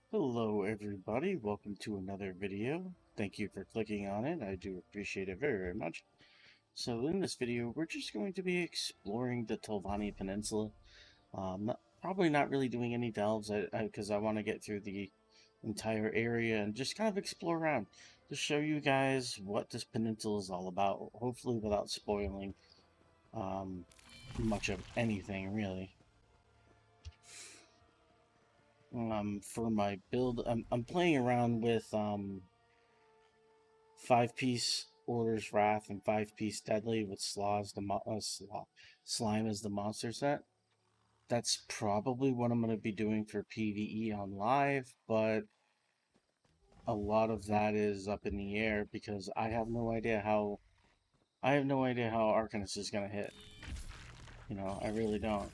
Hello everybody, welcome to another video. Thank you for clicking on it. I do appreciate it very much. So in this video, we're just going to be exploring the Telvanni Peninsula. Probably not really doing any delves because I want to get through the entire area and just kind of explore around to show you guys what this peninsula is all about, hopefully without spoiling um, much of anything really. For my build, I'm playing around with 5-piece Orders Wrath and 5-piece Deadly with Slime as the monster set. That's probably what I'm going to be doing for PvE on live, but a lot of that is up in the air because I have no idea how Arcanist is going to hit. I really don't.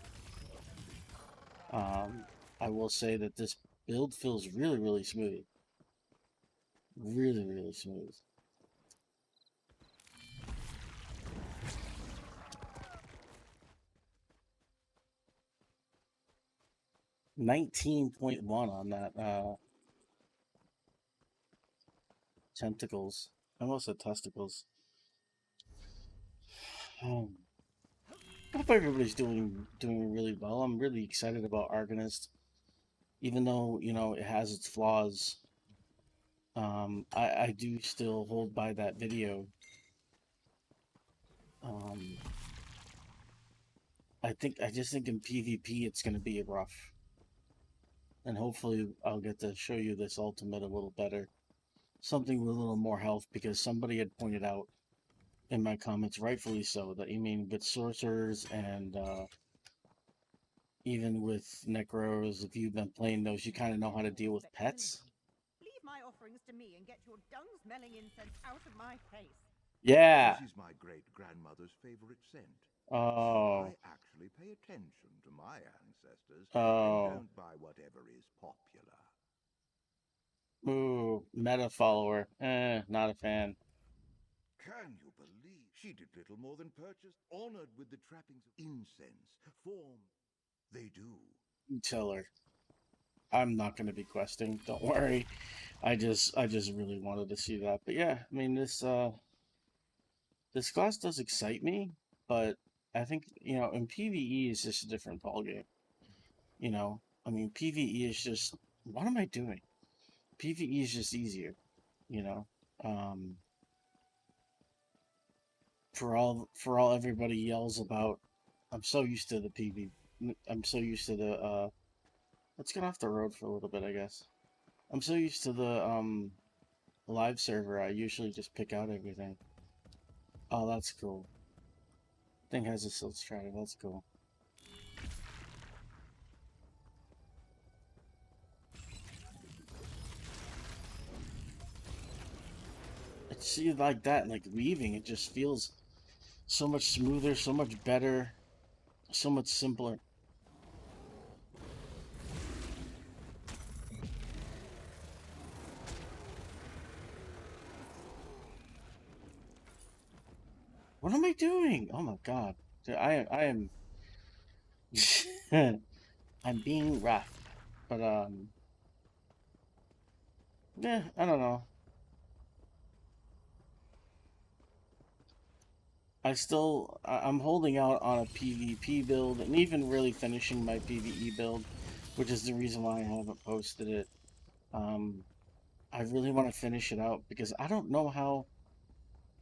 Um, I will say that this build feels really smooth. Really smooth. 19.1 on that tentacles. I almost said testicles. Um, I hope everybody's doing really well. I'm really excited about Arcanist, even though it has its flaws. I do still hold by that video. Um, I just think in PvP it's gonna be rough, and hopefully I'll get to show you this ultimate a little better, something with a little more health, because somebody had pointed out in my comments, rightfully so, that with sorcerers and even with Necros, if you've been playing those, you kind of know how to deal with pets. Leave my offerings to me and get your dung-smelling incense out of my face. Yeah. This is my great-grandmother's favorite scent. Oh. I actually pay attention to my ancestors and Oh. don't buy whatever is popular. Ooh. Meta follower. Not a fan. Can you believe she did little more than purchase, honored with the trappings of incense, form? They do. You tell her. I'm not going to be questing. Don't worry. I just really wanted to see that. But yeah, I mean, this class does excite me, but I think, in PvE is just a different ballgame. I mean, PvE is just, what am I doing? PvE is just easier, you know. Um, for all everybody yells about, I'm so used to the PvP. I'm so used to the let's get off the road for a little bit, I guess. I'm so used to the live server, I usually just pick out everything. Oh, that's cool. Thing has a silt strider, that's cool. See, like that, like weaving, it just feels so much smoother, so much better, so much simpler. What am I doing? Oh my god. Dude, I am I'm being rough. But yeah, I don't know. I'm holding out on a PvP build and even really finishing my PvE build, which is the reason why I haven't posted it. Um I really want to finish it out because I don't know how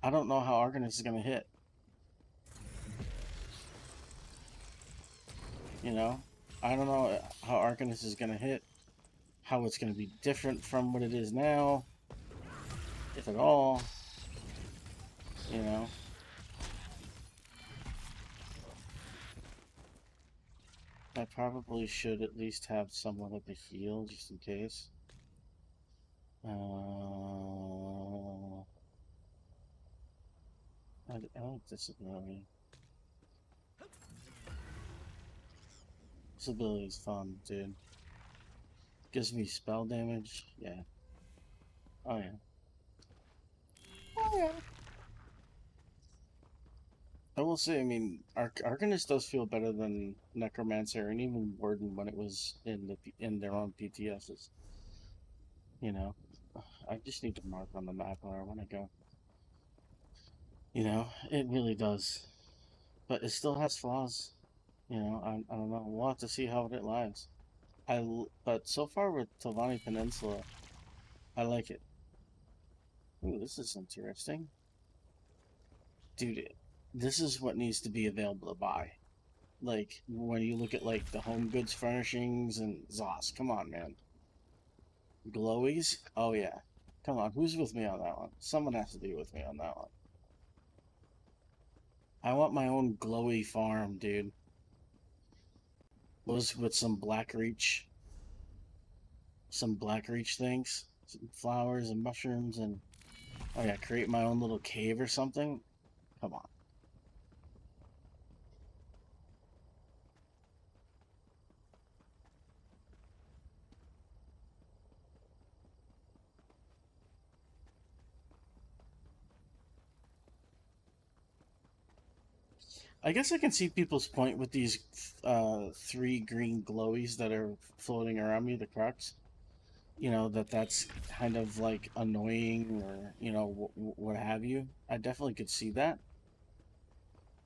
Arcanist is gonna hit. You know? I don't know how Arcanist is gonna hit, how it's gonna be different from what it is now, if at all. You know? I probably should at least have somewhat of a heal just in case. I like this ability. This ability is fun, dude. Gives me spell damage. Yeah. Oh yeah. Oh yeah. I will say, I mean, Arcanist does feel better than Necromancer and even Warden when it was in their own PTSs. you know, I just need to mark on the map where I want to go. You know, it really does. But it still has flaws. You know, I don't know. We'll have to see how it lies. But so far with Telvanni Peninsula, I like it. Ooh, this is interesting. Dude, this is what needs to be available to buy. Like, when you look at, like, the home goods furnishings and Zos, come on, man. Glowies? Oh, yeah. Come on, who's with me on that one? Someone has to be with me on that one. I want my own glowy farm, dude. Was with some blackreach things, some flowers and mushrooms, and oh yeah, create my own little cave or something. Come on. I guess I can see people's point with these 3 green glowies that are floating around me, the crux. You know, that's kind of like annoying, or you know, what have you. I definitely could see that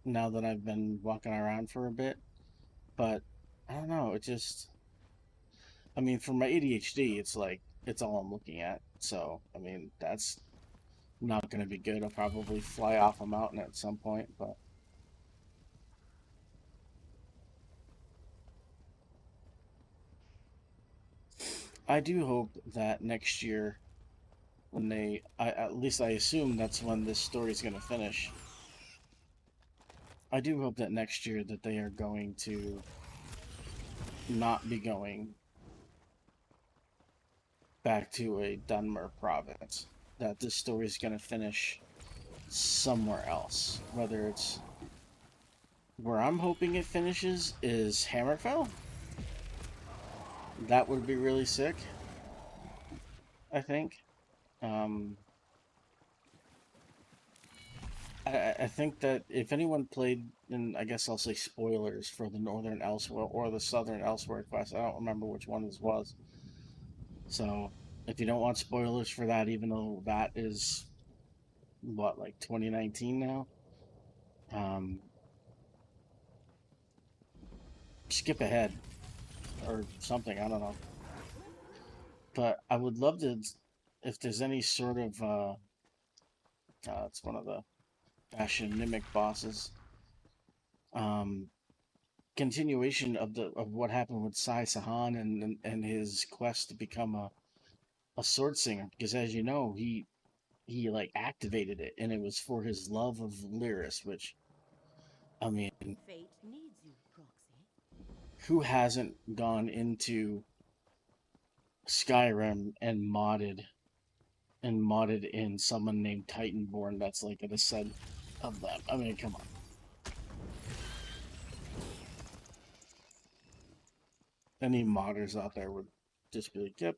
now that I've been walking around for a bit. But I don't know, it just, I mean, for my ADHD, it's like, it's all I'm looking at. So, I mean, that's not going to be good. I'll probably fly off a mountain at some point, but I do hope that next year, when at least I assume that's when this story's going to finish. I do hope that next year that they are going to not be going back to a Dunmer province. That this story is going to finish somewhere else. Whether it's where I'm hoping it finishes is Hammerfell. That would be really sick, I think. Um, I think that if anyone played, and I guess I'll say spoilers for the Northern Elsewhere or the Southern Elsewhere quest, I don't remember which one this was. So if you don't want spoilers for that, even though that is what, like 2019 now, um, skip ahead or something. I don't know. But I would love to, if there's any sort of, it's one of the fashion mimic bosses. Um, Continuation of what happened with Sai Sahan and his quest to become a sword singer, because as you know, he like activated it, and it was for his love of Lyris, which, I mean, Fate needs you, Proxy. who hasn't gone into Skyrim and modded in someone named Titanborn that's like a descent of them? I mean, come on. Any modders out there would just be like, yep.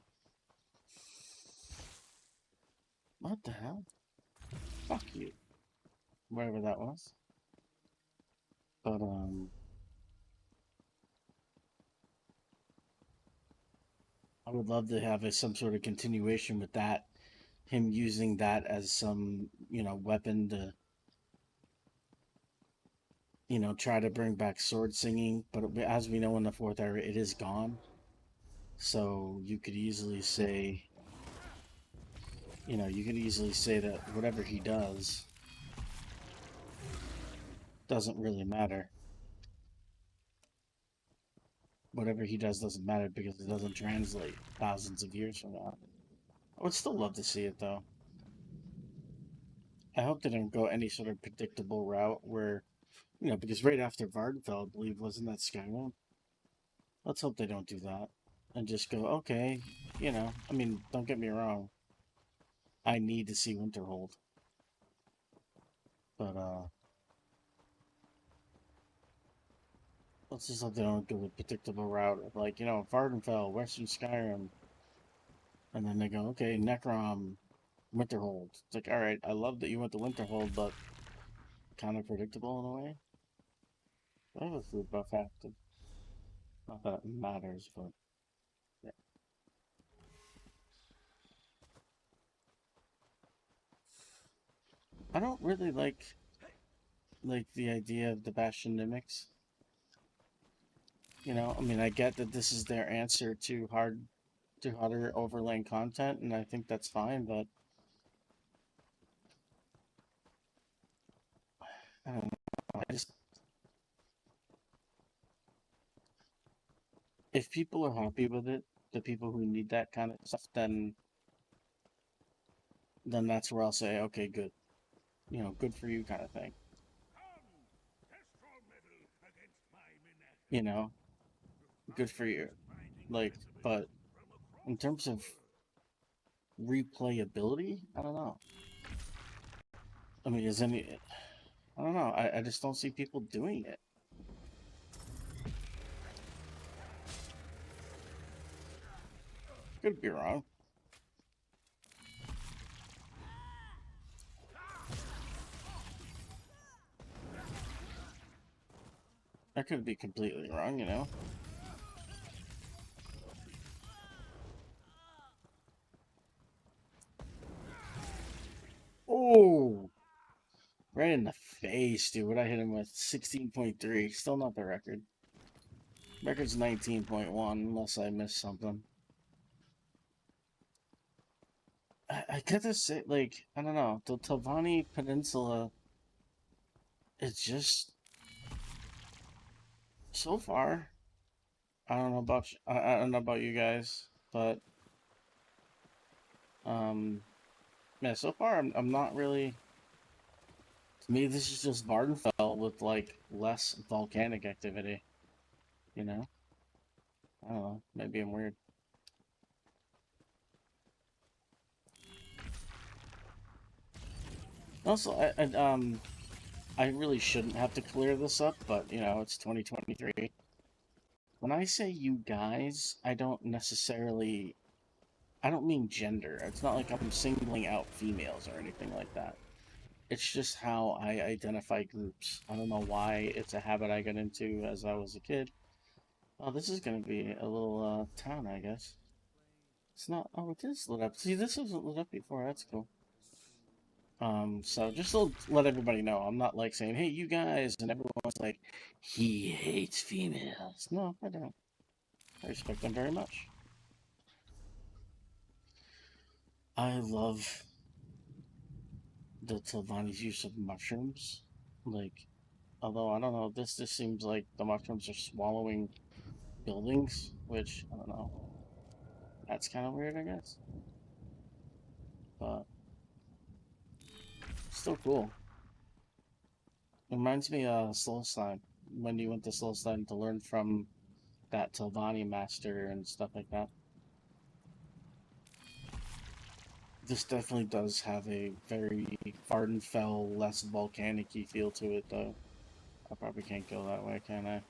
What the hell? Fuck you. Whatever that was. But, I would love to have some sort of continuation with that. Him using that as some, you know, weapon to, you know, try to bring back sword singing. But as we know in the 4th era, it is gone. So you could easily say, that whatever he does doesn't really matter. Whatever he does doesn't matter because it doesn't translate thousands of years from now. I would still love to see it, though. I hope they don't go any sort of predictable route where, you know, because right after Vardenfell, I believe, wasn't that Skyrim? Let's hope they don't do that. And just go, okay, you know, I mean, don't get me wrong. I need to see Winterhold. But, let's just hope they don't go the predictable route of, like, you know, Vardenfell, Western Skyrim. And then they go, okay, Necrom, Winterhold. It's like, alright, I love that you went to Winterhold, but kind of predictable in a way. I have a food buff active. Not that it matters, but yeah. I don't really like the idea of the Bastion Mimics. You know, I mean, I get that this is their answer to harder overlaying content, and I think that's fine, but I don't know. If people are happy with it, the people who need that kind of stuff, then that's where I'll say, okay, good. You know, good for you kind of thing. You know, good for you. Like, but in terms of replayability, I don't know. I mean, I don't know. I just don't see people doing it. Could be wrong. I could be completely wrong, you know. Oh, right in the face, dude. What I hit him with 16.3. Still not the record. Record's 19.1, unless I missed something. I gotta say, like, I don't know. The Telvanni Peninsula, it's just so far. I don't know about I don't know about you guys, but yeah. So far, I'm not really. To me, this is just Vardenfell with like less volcanic activity. You know. I don't know. Maybe I'm weird. Also, I really shouldn't have to clear this up, but you know, it's 2023. When I say you guys, I don't mean gender. It's not like I'm singling out females or anything like that. It's just how I identify groups. I don't know why it's a habit I got into as I was a kid. Oh, this is gonna be a little town, I guess. It's not. Oh, it is lit up. See, this wasn't lit up before. That's cool. So just to let everybody know, I'm not like saying, "Hey, you guys," and everyone's like, "He hates females." No, I don't. I respect them very much. I love the Telvanni's use of mushrooms. Like, although I don't know, this just seems like the mushrooms are swallowing buildings, which I don't know. That's kind of weird, I guess. But still cool. It reminds me of Slowstein, when you went to Slowstein to learn from that Telvanni master and stuff like that. This definitely does have a very Vardenfell, less volcanic-y feel to it, though. I probably can't go that way, can I?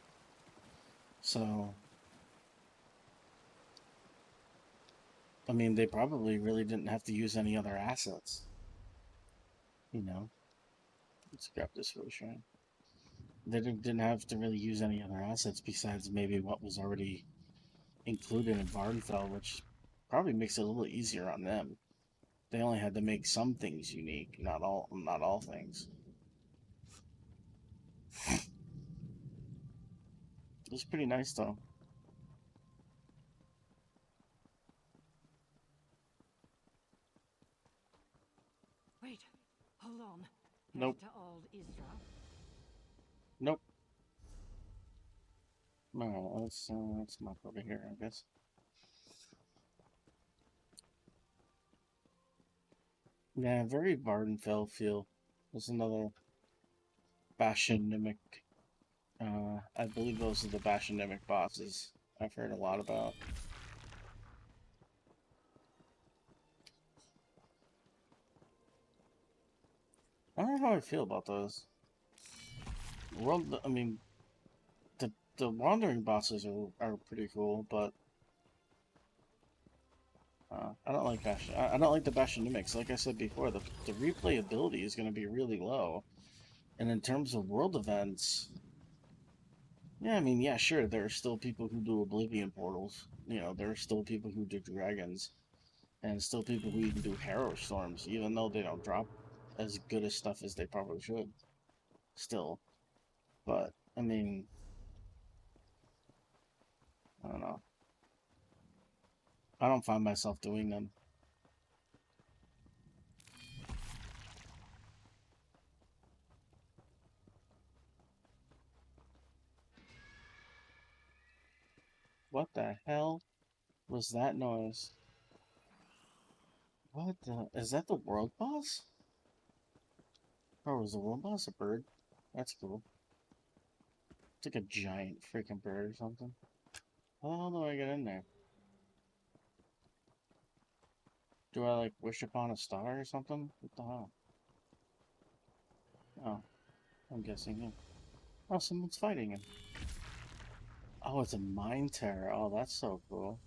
So, I mean, they probably really didn't have to use any other assets. You know? Let's grab this for a shrine. They didn't have to really use any other assets besides maybe what was already included in Vardenfell, which probably makes it a little easier on them. They only had to make some things unique, not all things. It was pretty nice though. Wait, hold on. Nope. Headed to old Isra. Nope. No, let's map over here, I guess. Yeah, very Vardenfell feel. There's another Bashanic. I believe those are the Bashanic bosses I've heard a lot about. I don't know how I feel about those. I mean, the wandering bosses are pretty cool, but I don't like I don't like the Bashanics. Like I said before, the replayability is going to be really low, and in terms of world events, yeah, I mean, yeah, sure, there are still people who do Oblivion portals. You know, there are still people who do dragons, and still people who even do Harrow storms, even though they don't drop as good a stuff as they probably should. Still, but I mean, I don't know. I don't find myself doing them. What the hell was that noise? What the? Is that the world boss? Or was the world boss a bird? That's cool. It's like a giant freaking bird or something. How the hell do I get in there? Do I like wish upon a star or something? What the hell? Oh, I'm guessing him. Oh, someone's fighting him. Oh, it's a mind terror. Oh, that's so cool.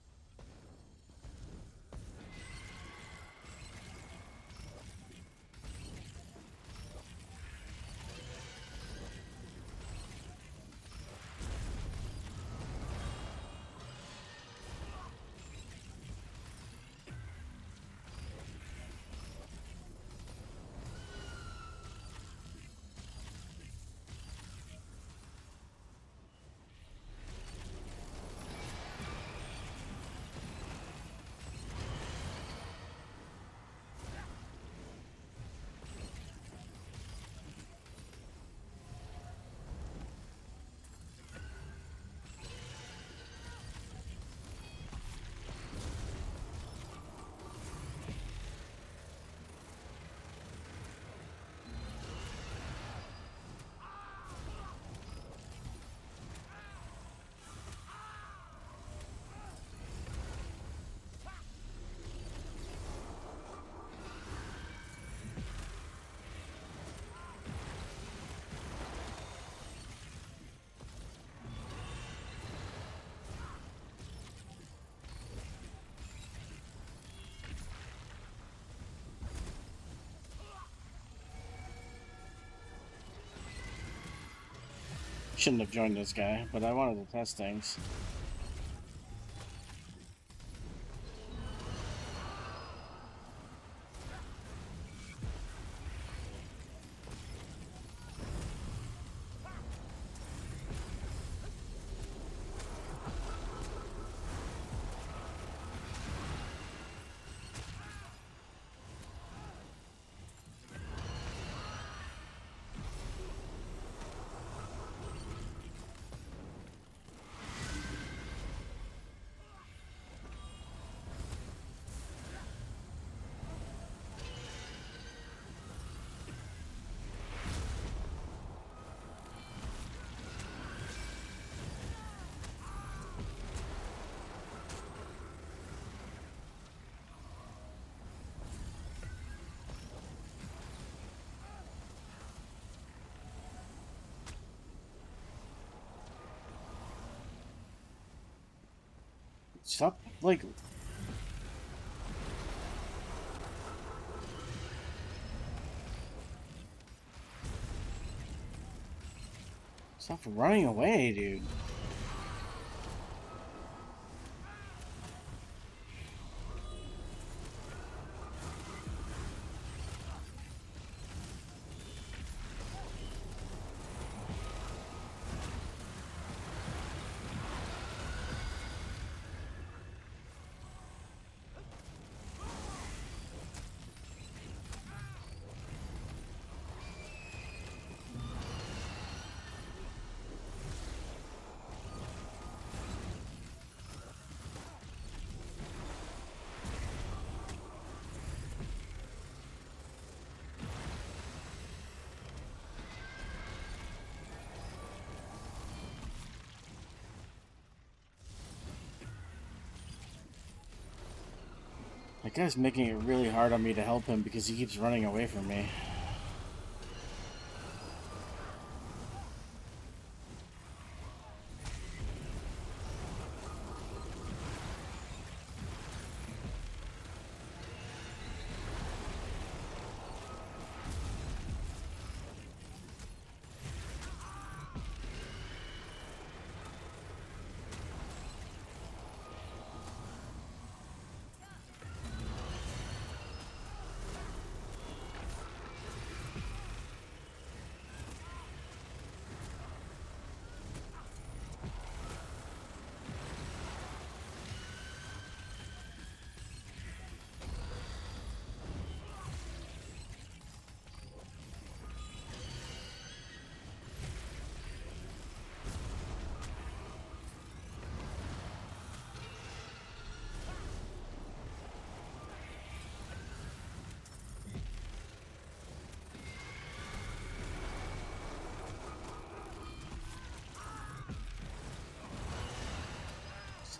Shouldn't have joined this guy, but I wanted to test things. Stop, like... Stop running away, dude. That guy's making it really hard on me to help him because he keeps running away from me.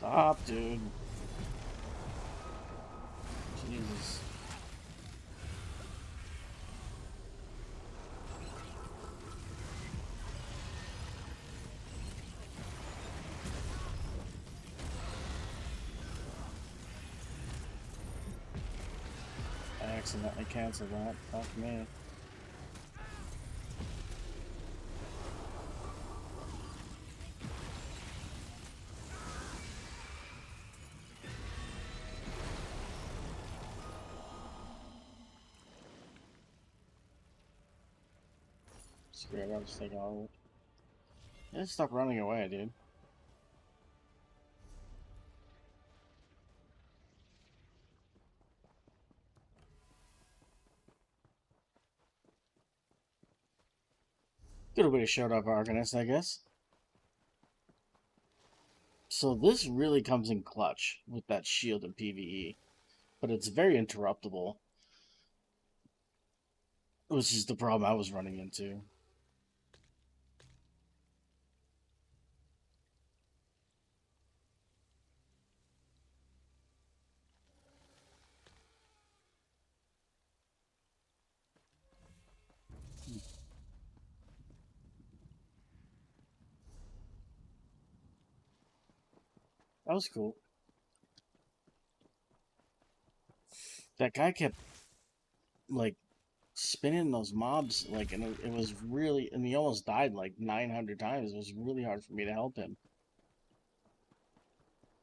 Stop, dude. Jesus. I accidentally canceled that. Fuck me. Screw it, I'll just take all of it. Just stop running away, dude. Good way to show up Arcanist, I guess. So this really comes in clutch with that shield in PvE. But it's very interruptible. Which is the problem I was running into. That was cool. That guy kept, like, spinning those mobs, like, and it was really, and he almost died like 900 times. It was really hard for me to help him.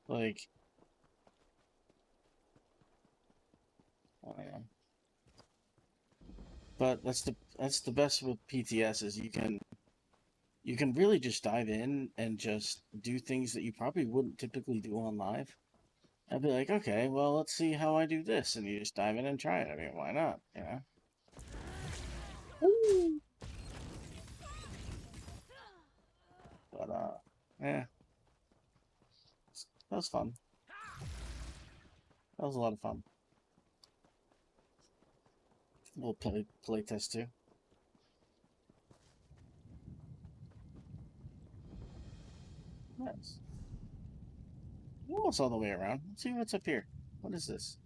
Like, I don't know. But that's the best with PTS is you can really just dive in and just do things that you probably wouldn't typically do on live. I'd be like, okay, well, let's see how I do this, and you just dive in and try it. I mean, why not? You know. Woo! But yeah, that was fun. That was a lot of fun. We'll play test too. Nice. Almost all the way around. Let's see what's up here. What is this?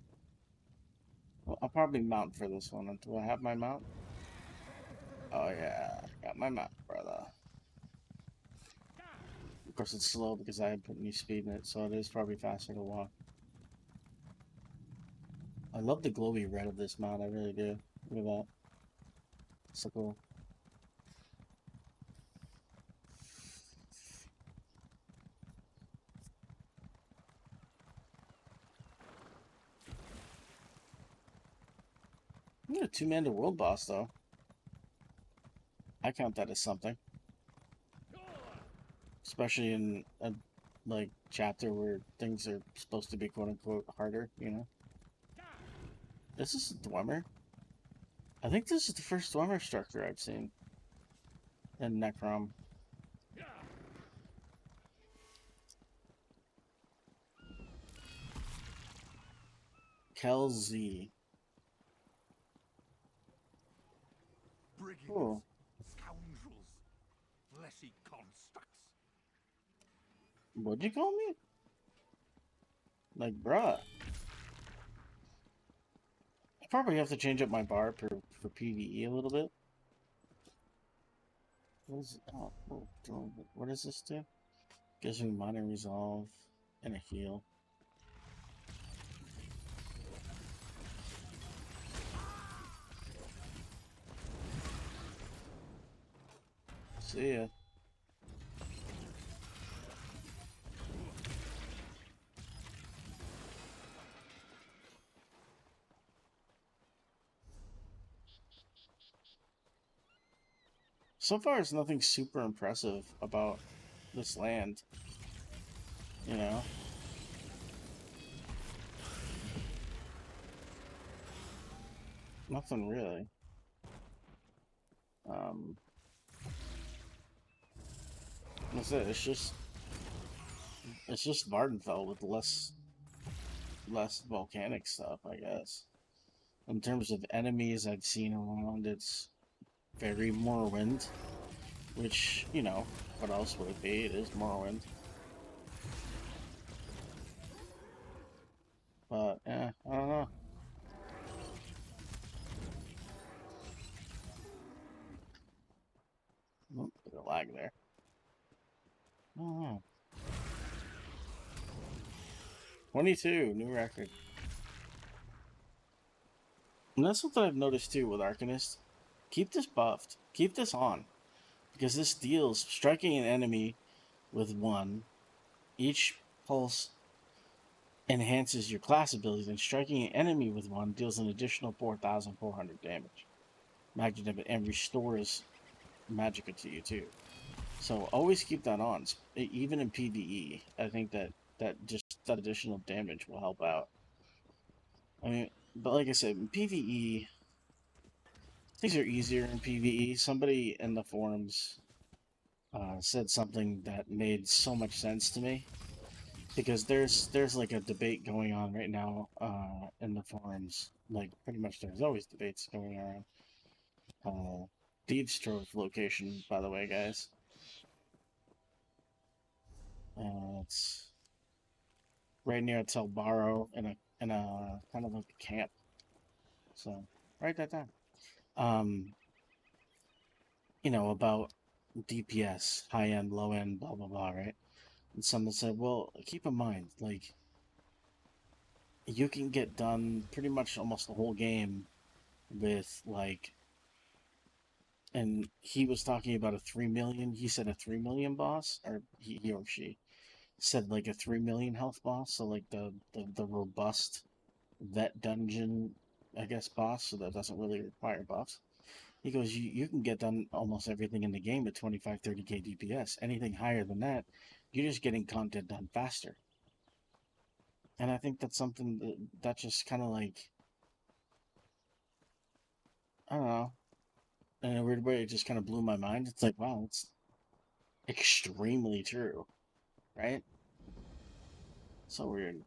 Well, I'll probably mount for this one. Do I have my mount? Oh yeah, got my mount, brother. Of course, it's slow because I haven't put any speed in it, so it is probably faster to walk. I love the glowy red of this mount. I really do. Look at that. So cool. I'm a two-man to world boss, though. I count that as something. Especially in a, like, chapter where things are supposed to be quote-unquote harder, you know? This is a Dwemer. I think this is the first Dwemer structure I've seen. In Necrom. Kelzy. Brigands, Cool. scoundrels, fleshy constructs. What'd you call me? Like, bruh. I probably have to change up my bar for PvE a little bit. What is it? Oh, what does this do? Gives me minor resolve and a heal. See ya. So far, it's nothing super impressive about this land. You know? Nothing really. That's it. It's just Vardenfell with less volcanic stuff, I guess. In terms of enemies I've seen around, it's very Morrowind, which, you know, what else would it be? It is Morrowind. But, yeah, I don't know. Oh, bit of lag there. I don't know. 22, new record. And that's something I've noticed too with Arcanist. Keep this buffed. Keep this on. Because this deals striking an enemy with 1. Each pulse enhances your class abilities, and striking an enemy with 1 deals an additional 4,400 damage. Magic and restores magicka to you too. So always keep that on. Even in PvE, I think that that additional damage will help out. I mean, but like I said, in PvE, things are easier in PvE. Somebody in the forums said something that made so much sense to me, because there's like a debate going on right now in the forums. Like pretty much there's always debates going around. Thieves Trove location, by the way, guys. It's right near Telbaro in a kind of like a camp. So write that down. About DPS, high end, low end, blah blah blah, right? And someone said, well, keep in mind, like, you can get done pretty much almost the whole game with like, and he was talking about a 3 million. He said a 3 million boss, or he or she said like a 3 million health boss. So like the robust vet dungeon, I guess, boss. So that doesn't really require buffs. He goes, you can get done almost everything in the game at 25, 30k DPS. Anything higher than that, you're just getting content done faster. And I think that's something that just kind of like, I don't know, in a weird way, it just kind of blew my mind. It's like, wow, it's extremely true, right? So weird.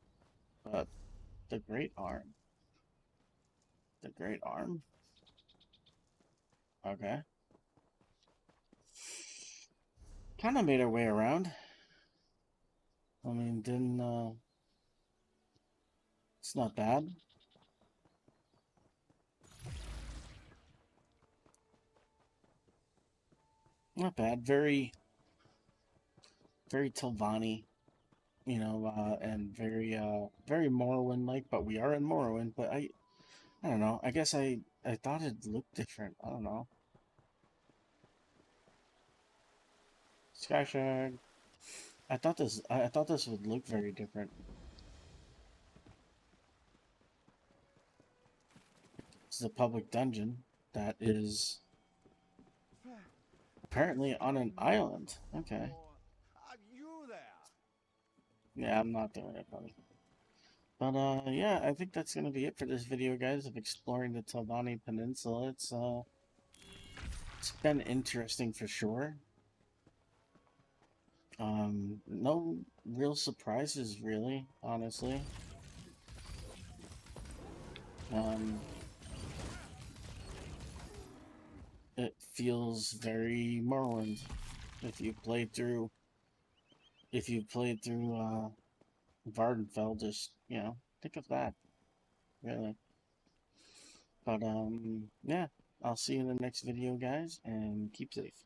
But the Great Arm. The Great Arm? Okay. Kind of made our way around. I mean, it's not bad. Not bad. Very, very Telvanni, and very Morrowind-like, but we are in Morrowind, but I don't know. I guess I thought it looked different. I don't know. Skyshard. I thought this would look very different. It's a public dungeon that is apparently on an island. Okay. Are you there? Yeah, I'm not doing it, buddy. But yeah, I think that's gonna be it for this video, guys, of exploring the Telvanni Peninsula. It's been interesting for sure. No real surprises, really, honestly. It feels very Morrowind. If you played through, Vardenfell, just think of that, really. But yeah, I'll see you in the next video, guys, and keep safe.